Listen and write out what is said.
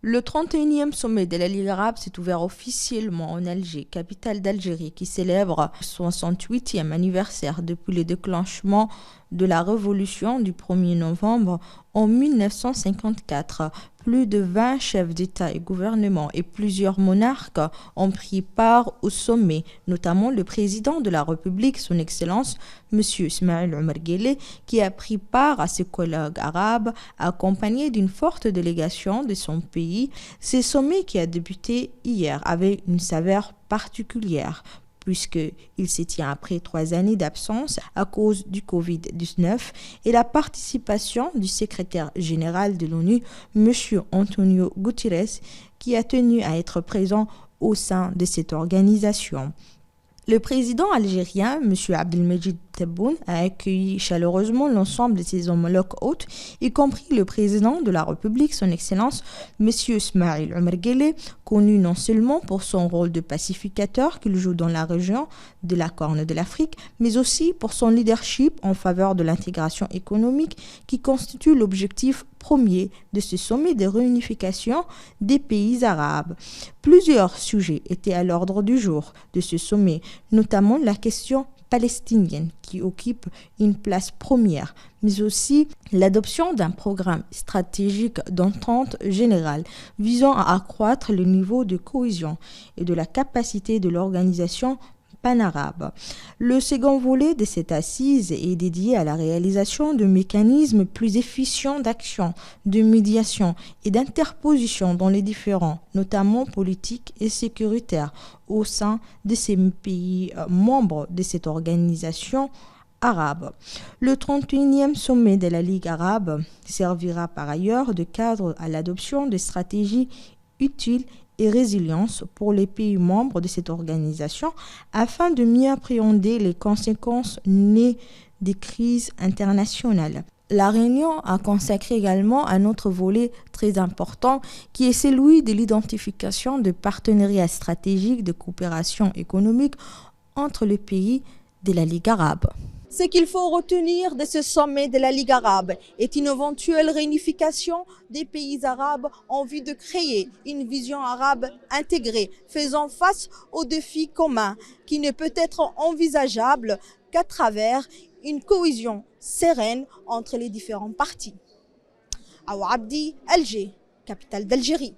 Le 31e sommet de la Ligue arabe s'est ouvert officiellement en Alger, capitale d'Algérie, qui célèbre son 68e anniversaire depuis le déclenchement de la révolution du 1er novembre en 1954. Plus de 20 chefs d'État et gouvernement et plusieurs monarques ont pris part au sommet, notamment le président de la République, son Excellence, M. Ismaël Omar Guelleh, qui a pris part à ses collègues arabes, accompagné d'une forte délégation de son pays. Ce sommet qui a débuté hier avait une saveur particulière, puisqu'il se tient après 3 années d'absence à cause du Covid-19 et la participation du secrétaire général de l'ONU, M. Antonio Guterres, qui a tenu à être présent au sein de cette organisation. Le président algérien, M. Abdelmejid Tebboune, a accueilli chaleureusement l'ensemble de ses homologues hôtes, y compris le président de la République, son Excellence, M. Ismaël Omar Guelleh, connu non seulement pour son rôle de pacificateur qu'il joue dans la région de la Corne de l'Afrique, mais aussi pour son leadership en faveur de l'intégration économique qui constitue l'objectif premier de ce sommet de réunification des pays arabes. Plusieurs sujets étaient à l'ordre du jour de ce sommet, notamment la question palestinienne qui occupe une place première, mais aussi l'adoption d'un programme stratégique d'entente générale visant à accroître le niveau de cohésion et de la capacité de l'organisation pan-arabe. Le second volet de cette assise est dédié à la réalisation de mécanismes plus efficients d'action, de médiation et d'interposition dans les différends, notamment politiques et sécuritaires, au sein de ces pays membres de cette organisation arabe. Le 31e sommet de la Ligue arabe servira par ailleurs de cadre à l'adoption de stratégies utiles et résilience pour les pays membres de cette organisation afin de mieux appréhender les conséquences nées des crises internationales. La réunion a consacré également un autre volet très important qui est celui de l'identification de partenariats stratégiques de coopération économique entre les pays de la Ligue arabe. Ce qu'il faut retenir de ce sommet de la Ligue arabe est une éventuelle réunification des pays arabes en vue de créer une vision arabe intégrée, faisant face aux défis communs qui ne peut être envisageable qu'à travers une cohésion sereine entre les différentes parties. Awa Abdi, Alger, capitale d'Algérie.